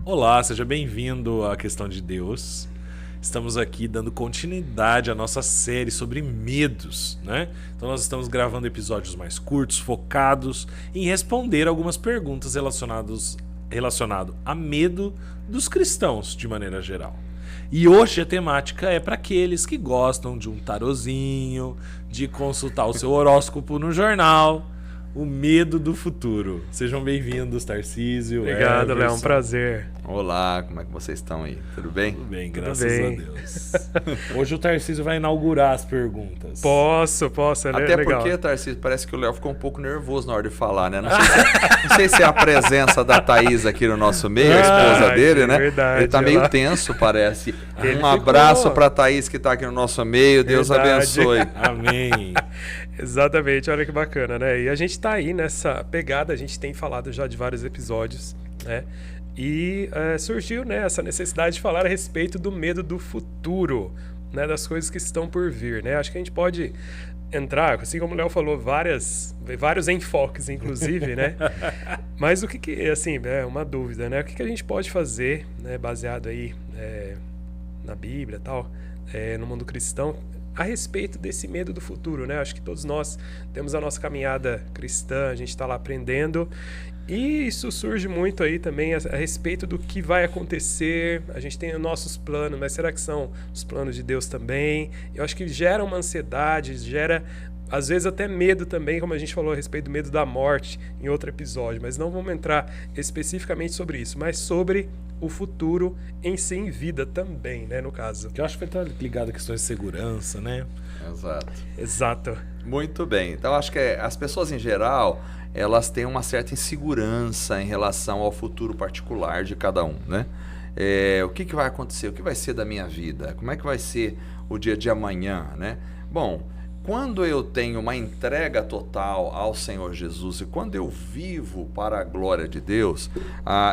Olá, seja bem-vindo à Questão de Deus. Estamos aqui dando continuidade à nossa série sobre medos, né? Então nós estamos gravando episódios mais curtos, focados em responder algumas perguntas relacionado a medo dos cristãos de maneira geral. E hoje a temática é para aqueles que gostam de um tarozinho, de consultar o seu horóscopo no jornal. O medo do futuro. Sejam bem-vindos, Tarcísio. Obrigado, Léo. Um prazer. Olá, como é que vocês estão aí? Tudo bem? Tudo bem, graças a Deus. Hoje o Tarcísio vai inaugurar as perguntas. Posso. Até legal. porque, Tarcísio, parece que o Léo ficou um pouco nervoso na hora de falar, né? Não sei se é a presença da Thaís aqui no nosso meio, a esposa dele, né? Verdade, ele tá meio tenso, parece. Ele Um abraço pra Thaís que tá aqui no nosso meio. Deus abençoe. Amém. Exatamente, olha que bacana, né? E a gente tá aí nessa pegada, a gente tem falado já de vários episódios, né? E surgiu, né, essa necessidade de falar a respeito do medo do futuro, né, das coisas que estão por vir, né? Acho que a gente pode entrar, assim como o Léo falou, vários enfoques, inclusive, né? Mas o que assim, é uma dúvida, né? O que a gente pode fazer, né, baseado aí na Bíblia e tal, no mundo cristão, a respeito desse medo do futuro, né? Acho que todos nós temos a nossa caminhada cristã, a gente está lá aprendendo, e isso surge muito aí também a respeito do que vai acontecer. A gente tem os nossos planos, mas será que são os planos de Deus também? Eu acho que gera uma ansiedade, gera às vezes até medo também, como a gente falou a respeito do medo da morte em outro episódio, mas não vamos entrar especificamente sobre isso, mas sobre o futuro em si, em vida também, né, no caso. Que eu acho que vai estar ligado a questões de segurança, né? Exato. Muito bem. Então, acho que as pessoas em geral, elas têm uma certa insegurança em relação ao futuro particular de cada um, né? O que vai acontecer? O que vai ser da minha vida? Como é que vai ser o dia de amanhã, né? Bom, quando eu tenho uma entrega total ao Senhor Jesus e quando eu vivo para a glória de Deus,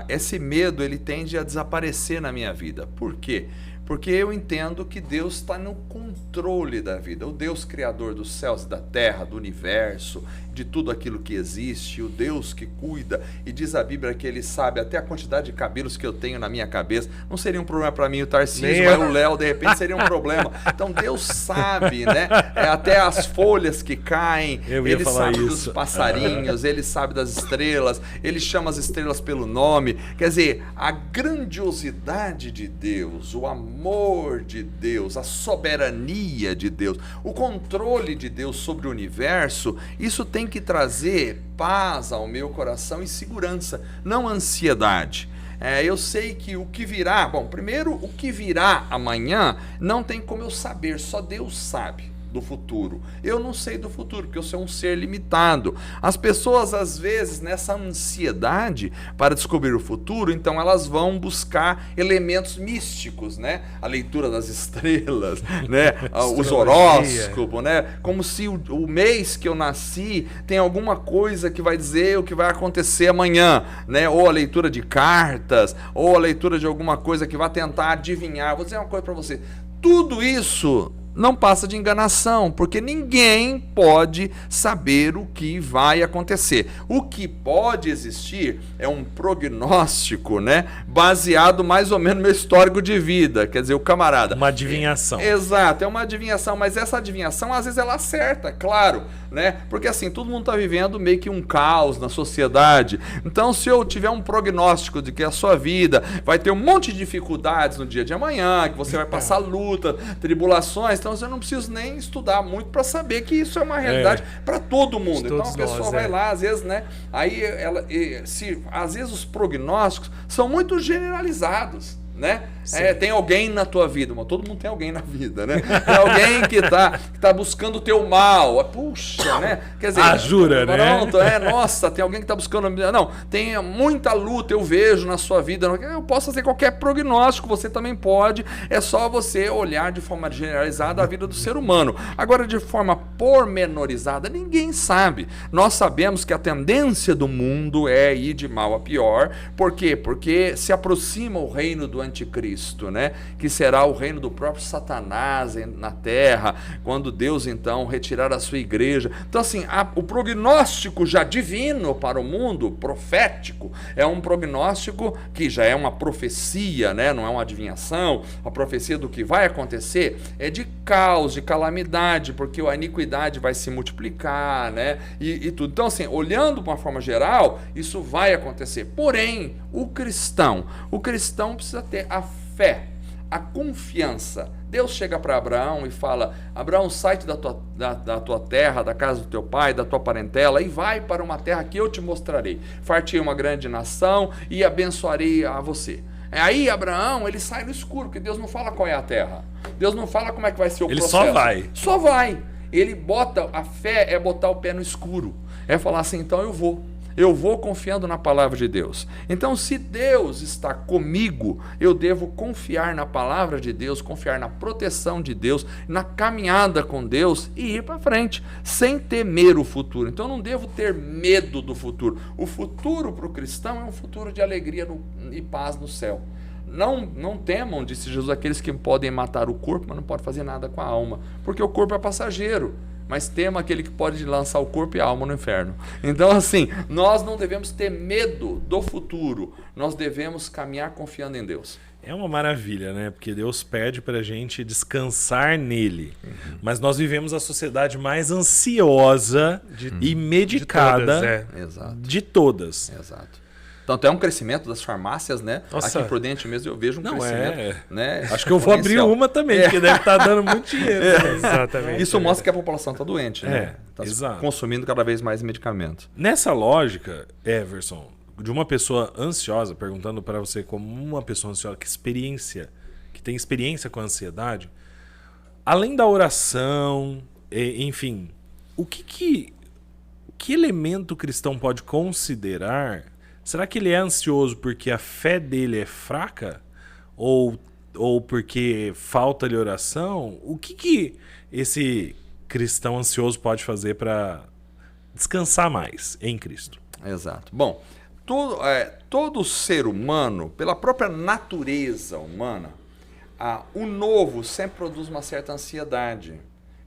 esse medo ele tende a desaparecer na minha vida. Por quê? Porque eu entendo que Deus está no controle da vida. O Deus criador dos céus e da terra, do universo, de tudo aquilo que existe, o Deus que cuida, e diz a Bíblia que Ele sabe até a quantidade de cabelos que eu tenho na minha cabeça. Não seria um problema para mim o Tarcísio, mas o Léo, de repente, seria um problema. Então Deus sabe, né? Até as folhas que caem, Ele sabe dos passarinhos, Ele sabe das estrelas, Ele chama as estrelas pelo nome. Quer dizer, a grandiosidade de Deus, o amor de Deus, a soberania de Deus, o controle de Deus sobre o universo, isso tem que trazer paz ao meu coração e segurança, não ansiedade. Eu sei que o que virá, primeiro, o que virá amanhã não tem como eu saber, só Deus sabe do futuro. Eu não sei do futuro, porque eu sou um ser limitado. As pessoas, às vezes, nessa ansiedade para descobrir o futuro, então elas vão buscar elementos místicos, né? A leitura das estrelas, né? Os horóscopos, né? Como se o mês que eu nasci tem alguma coisa que vai dizer o que vai acontecer amanhã, né? Ou a leitura de cartas, ou a leitura de alguma coisa que vai tentar adivinhar. Vou dizer uma coisa para você. Tudo isso não passa de enganação, porque ninguém pode saber o que vai acontecer. O que pode existir é um prognóstico, né, baseado mais ou menos no meu histórico de vida, quer dizer, o camarada... Uma adivinhação. Exato, é uma adivinhação, mas essa adivinhação, às vezes, ela acerta, claro, né, porque assim, todo mundo está vivendo meio que um caos na sociedade. Então, se eu tiver um prognóstico de que a sua vida vai ter um monte de dificuldades no dia de amanhã, que você vai passar luta, tribulações, então eu não preciso nem estudar muito para saber que isso é uma realidade para todo mundo. Então a pessoa vai lá, às vezes, né? Aí às vezes os prognósticos são muito generalizados, né? Tem alguém na tua vida, mas todo mundo tem alguém na vida, né? Tem alguém que tá buscando o teu mal. Puxa, né? Quer dizer, jura, pronto, né? Nossa, tem alguém que tá buscando... Não, tem muita luta, eu vejo na sua vida. Eu posso fazer qualquer prognóstico, você também pode. É só você olhar de forma generalizada a vida do ser humano. Agora, de forma pormenorizada, ninguém sabe. Nós sabemos que a tendência do mundo é ir de mal a pior. Por quê? Porque se aproxima o reino do anticristo, né? Que será o reino do próprio Satanás na terra, quando Deus então retirar a sua igreja. Então assim, o prognóstico já divino para o mundo, profético, é um prognóstico que já é uma profecia, né? Não é uma adivinhação. A profecia do que vai acontecer é de caos, de calamidade, porque a iniquidade vai se multiplicar, né? E tudo. Então assim, olhando de uma forma geral, isso vai acontecer. Porém, o cristão precisa ter a fé, a confiança. Deus chega para Abraão e fala: Abraão, sai-te da tua terra, da casa do teu pai, da tua parentela, e vai para uma terra que eu te mostrarei. Far-te-ei uma grande nação e abençoarei a você. Aí Abraão, ele sai no escuro, porque Deus não fala qual é a terra. Deus não fala como é que vai ser o processo. Ele só vai. Só vai. Ele bota, a fé é botar o pé no escuro. É falar assim, então eu vou. Eu vou confiando na palavra de Deus. Então, se Deus está comigo, eu devo confiar na palavra de Deus, confiar na proteção de Deus, na caminhada com Deus e ir para frente, sem temer o futuro. Então, eu não devo ter medo do futuro. O futuro para o cristão é um futuro de alegria e paz no céu. Não temam, disse Jesus, aqueles que podem matar o corpo, mas não podem fazer nada com a alma, porque o corpo é passageiro. Mas tema aquele que pode lançar o corpo e a alma no inferno. Então assim, nós não devemos ter medo do futuro, nós devemos caminhar confiando em Deus. É uma maravilha, né? Porque Deus pede pra gente descansar nele. Mas nós vivemos a sociedade mais ansiosa e medicada de todas. Exato. Tanto é um crescimento das farmácias, né? Nossa. Aqui em Prudente mesmo eu vejo um crescimento. Né? Acho que eu vou abrir uma também, porque deve estar dando muito dinheiro. Exatamente. Isso mostra que a população está doente, né? Está consumindo cada vez mais medicamento. Nessa lógica, Everson, de uma pessoa ansiosa, perguntando para você como uma pessoa ansiosa que tem experiência com a ansiedade, além da oração, enfim, que elemento o cristão pode considerar? Será que ele é ansioso porque a fé dele é fraca? Ou porque falta-lhe oração? O que esse cristão ansioso pode fazer para descansar mais em Cristo? Exato. Bom, todo ser humano, pela própria natureza humana, o novo sempre produz uma certa ansiedade.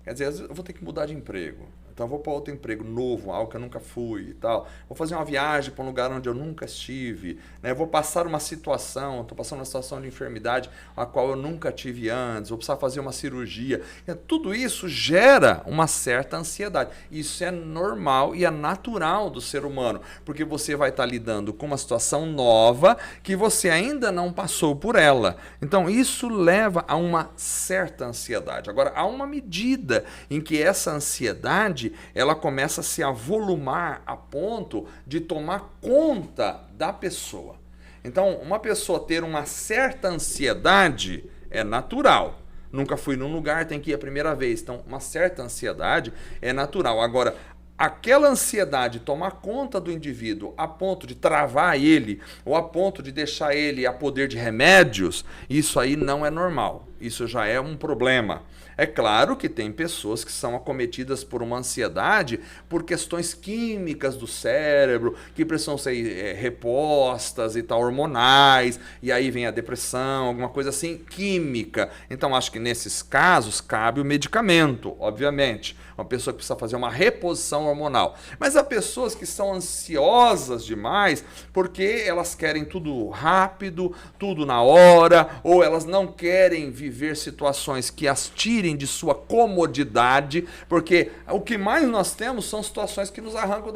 Quer dizer, às vezes eu vou ter que mudar de emprego. Então eu vou para outro emprego novo, algo que eu nunca fui e tal. Vou fazer uma viagem para um lugar onde eu nunca estive. Né? Vou passar uma situação, estou passando uma situação de enfermidade a qual eu nunca tive antes. Vou precisar fazer uma cirurgia. Tudo isso gera uma certa ansiedade. Isso é normal e é natural do ser humano. Porque você vai estar lidando com uma situação nova que você ainda não passou por ela. Então isso leva a uma certa ansiedade. Agora, há uma medida em que essa ansiedade ela começa a se avolumar a ponto de tomar conta da pessoa. Então, uma pessoa ter uma certa ansiedade é natural. Nunca fui num lugar, tem que ir a primeira vez. Então, uma certa ansiedade é natural. Agora, aquela ansiedade tomar conta do indivíduo a ponto de travar ele ou a ponto de deixar ele a poder de remédios, isso aí não é normal. Isso já é um problema. É claro que tem pessoas que são acometidas por uma ansiedade por questões químicas do cérebro, que precisam ser repostas e tal, hormonais, e aí vem a depressão, alguma coisa assim, química. Então, acho que nesses casos cabe o medicamento, obviamente. Uma pessoa que precisa fazer uma reposição hormonal. Mas há pessoas que são ansiosas demais porque elas querem tudo rápido, tudo na hora, ou elas não querem viver situações que as tirem de sua comodidade, porque o que mais nós temos são situações que nos arrancam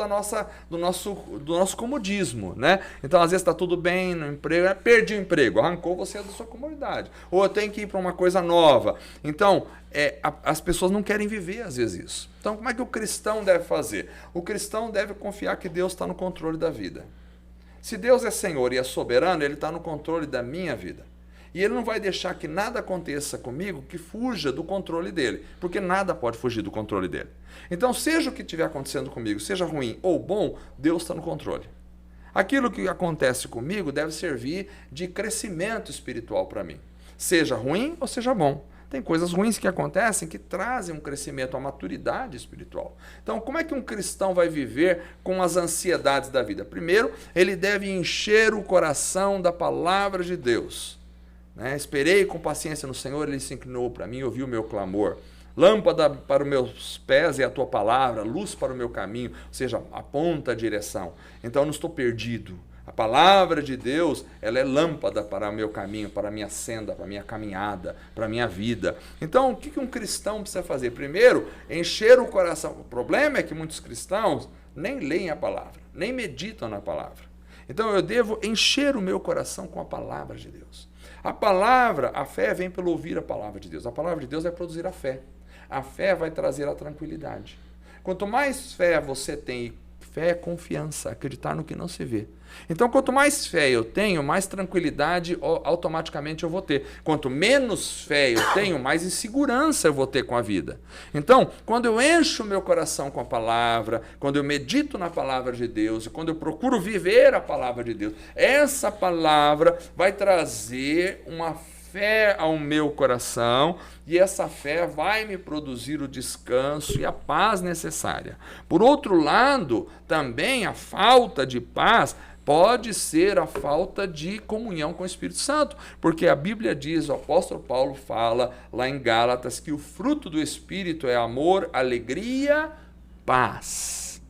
do nosso comodismo, né? Então, às vezes está tudo bem no emprego, perdi o emprego, arrancou você da sua comodidade. Ou eu tenho que ir para uma coisa nova. Então, as pessoas não querem viver, às vezes, isso. Então, como é que o cristão deve fazer? O cristão deve confiar que Deus está no controle da vida. Se Deus é Senhor e é soberano, Ele está no controle da minha vida. E Ele não vai deixar que nada aconteça comigo que fuja do controle dEle, porque nada pode fugir do controle dEle. Então, seja o que estiver acontecendo comigo, seja ruim ou bom, Deus está no controle. Aquilo que acontece comigo deve servir de crescimento espiritual para mim. Seja ruim ou seja bom. Tem coisas ruins que acontecem que trazem um crescimento, uma maturidade espiritual. Então, como é que um cristão vai viver com as ansiedades da vida? Primeiro, ele deve encher o coração da palavra de Deus. né? Esperei com paciência no Senhor, Ele se inclinou para mim, ouviu o meu clamor. Lâmpada para os meus pés é a tua palavra, luz para o meu caminho, ou seja, aponta a direção. Então eu não estou perdido. A palavra de Deus, ela é lâmpada para o meu caminho, para a minha senda, para a minha caminhada, para a minha vida. Então, o que um cristão precisa fazer? Primeiro, encher o coração. O problema é que muitos cristãos nem leem a palavra, nem meditam na palavra. Então, eu devo encher o meu coração com a palavra de Deus. A palavra, a fé vem pelo ouvir a palavra de Deus. A palavra de Deus vai produzir a fé. A fé vai trazer a tranquilidade. Quanto mais fé você tem, fé é confiança, acreditar no que não se vê. Então, quanto mais fé eu tenho, mais tranquilidade automaticamente eu vou ter. Quanto menos fé eu tenho, mais insegurança eu vou ter com a vida. Então, quando eu encho o meu coração com a palavra, quando eu medito na palavra de Deus, e quando eu procuro viver a palavra de Deus, essa palavra vai trazer uma fé ao meu coração, e essa fé vai me produzir o descanso e a paz necessária. Por outro lado, também a falta de paz pode ser a falta de comunhão com o Espírito Santo, porque a Bíblia diz, o apóstolo Paulo fala lá em Gálatas, que o fruto do Espírito é amor, alegria, paz,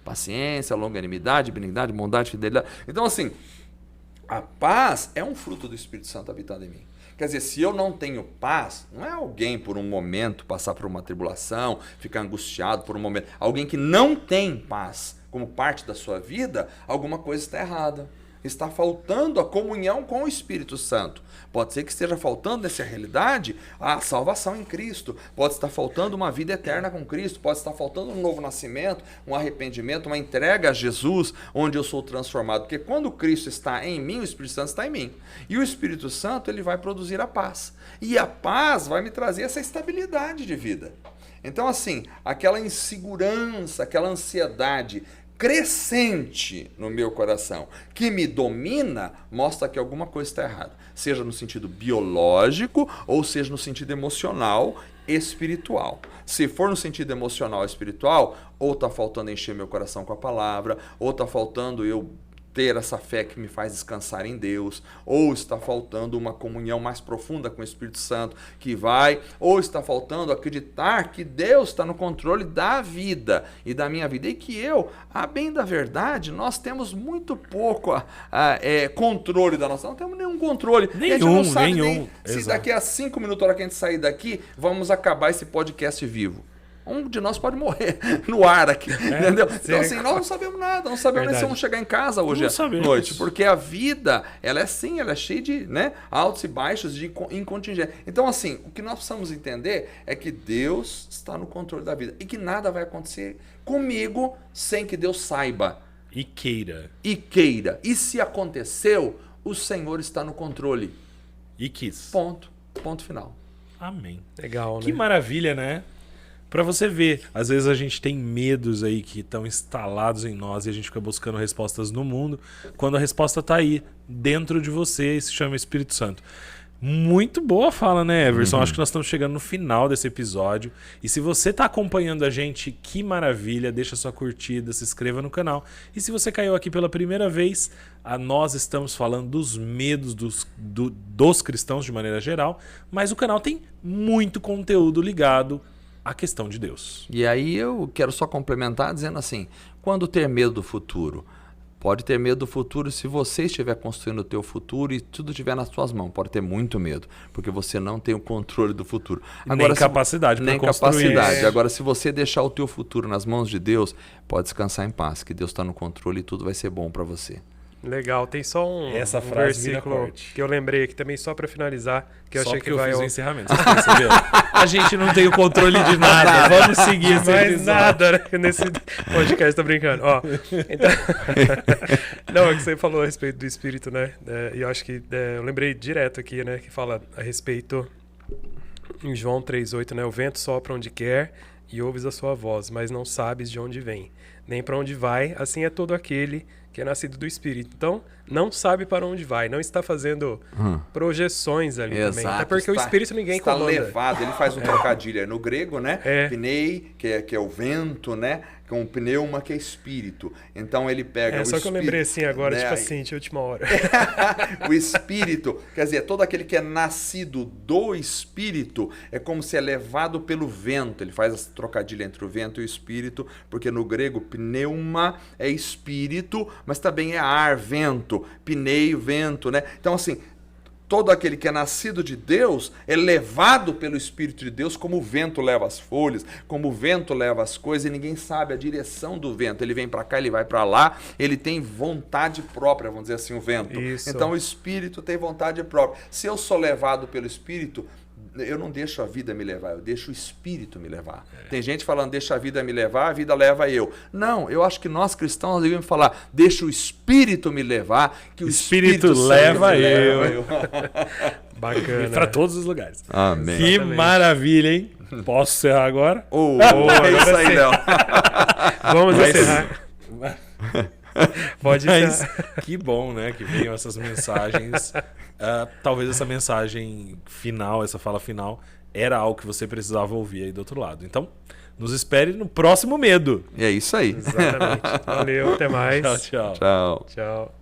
paciência, longanimidade, benignidade, bondade, fidelidade. Então, assim, a paz é um fruto do Espírito Santo habitando em mim. Quer dizer, se eu não tenho paz, não é alguém por um momento passar por uma tribulação, ficar angustiado por um momento. Alguém que não tem paz como parte da sua vida, alguma coisa está errada. Está faltando a comunhão com o Espírito Santo. Pode ser que esteja faltando nessa realidade a salvação em Cristo. Pode estar faltando uma vida eterna com Cristo. Pode estar faltando um novo nascimento, um arrependimento, uma entrega a Jesus, onde eu sou transformado. Porque quando Cristo está em mim, o Espírito Santo está em mim. E o Espírito Santo, ele vai produzir a paz. E a paz vai me trazer essa estabilidade de vida. Então, assim, aquela insegurança, aquela ansiedade crescente no meu coração, que me domina, mostra que alguma coisa está errada. Seja no sentido biológico, ou seja no sentido emocional, espiritual. Se for no sentido emocional e espiritual, ou está faltando encher meu coração com a palavra, ou está faltando eu ter essa fé que me faz descansar em Deus, ou está faltando uma comunhão mais profunda com o Espírito Santo que vai, ou está faltando acreditar que Deus está no controle da vida e da minha vida, e que eu, a bem da verdade, nós temos muito pouco controle da nossa, não temos nenhum controle. A gente não sabe nem se daqui a 5 minutos, na hora que a gente sair daqui, vamos acabar esse podcast vivo. Um de nós pode morrer no ar aqui, entendeu? Então, assim, nós não sabemos nada, não sabemos nem se vamos chegar em casa hoje à noite, porque a vida, ela é assim, ela é cheia de altos e baixos, de incontingência. Então, assim, o que nós precisamos entender é que Deus está no controle da vida e que nada vai acontecer comigo sem que Deus saiba. E queira. E se aconteceu, o Senhor está no controle. E quis. Ponto final. Amém. Legal, né? Que maravilha, né? Pra você ver, às vezes a gente tem medos aí que estão instalados em nós e a gente fica buscando respostas no mundo, quando a resposta tá aí, dentro de você, e se chama Espírito Santo. Muito boa fala, né, Everson? Acho que nós estamos chegando no final desse episódio. E se você tá acompanhando a gente, que maravilha, deixa sua curtida, se inscreva no canal. E se você caiu aqui pela primeira vez, nós estamos falando dos medos dos cristãos de maneira geral, mas o canal tem muito conteúdo ligado a questão de Deus. E aí eu quero só complementar dizendo assim, quando ter medo do futuro? Pode ter medo do futuro se você estiver construindo o teu futuro e tudo estiver nas suas mãos. Pode ter muito medo, porque você não tem o controle do futuro. Agora, nem capacidade para construir. Agora, se você deixar o teu futuro nas mãos de Deus, pode descansar em paz, que Deus está no controle e tudo vai ser bom para você. Legal, tem só um versículo que eu lembrei aqui também, só para finalizar, que eu achei que vai... Fiz o encerramento, vocês perceberam? A gente não tem o controle de nada, vamos seguir esse mais nada, né? Nesse podcast, tô brincando. Ó, então... Não, é que você falou a respeito do Espírito, né? E eu acho que eu lembrei direto aqui, né? Que fala a respeito em João 3,8, né? O vento sopra onde quer e ouves a sua voz, mas não sabes de onde vem, nem para onde vai. Assim é todo aquele que é nascido do Espírito. Então, não sabe para onde vai, não está fazendo projeções ali também. Até porque o Espírito ninguém está comanda. levado, ele faz um trocadilho no grego, né? É. Pnei, que é o vento, né? Com pneuma, que é espírito. Então ele pega o só espírito. Que eu lembrei assim agora, né? tipo assim, de última hora. O espírito, quer dizer, todo aquele que é nascido do espírito é como se é levado pelo vento. Ele faz esse trocadilho entre o vento e o espírito, porque no grego pneuma é espírito, mas também é ar, vento, pnei, vento, né? Então assim, todo aquele que é nascido de Deus é levado pelo Espírito de Deus, como o vento leva as folhas, como o vento leva as coisas, e ninguém sabe a direção do vento. Ele vem para cá, ele vai para lá, ele tem vontade própria, vamos dizer assim, o vento. Isso. Então o Espírito tem vontade própria. Se eu sou levado pelo Espírito, eu não deixo a vida me levar, eu deixo o Espírito me levar. Tem gente falando, deixa a vida me levar, a vida leva eu. Não, eu acho que nós cristãos devemos falar, deixa o Espírito me levar, que o Espírito leva eu. Bacana. Para todos os lugares. Amém. Que Exatamente. maravilha, hein? Posso encerrar agora? É isso aí, Léo. Vamos encerrar. Pode Mas encerrar. que bom, né? Que venham essas mensagens. Talvez essa mensagem final, essa fala final, era algo que você precisava ouvir aí do outro lado. Então, nos espere no próximo Medo. É isso aí. Exatamente. Valeu, até mais. Tchau, tchau. Tchau. Tchau.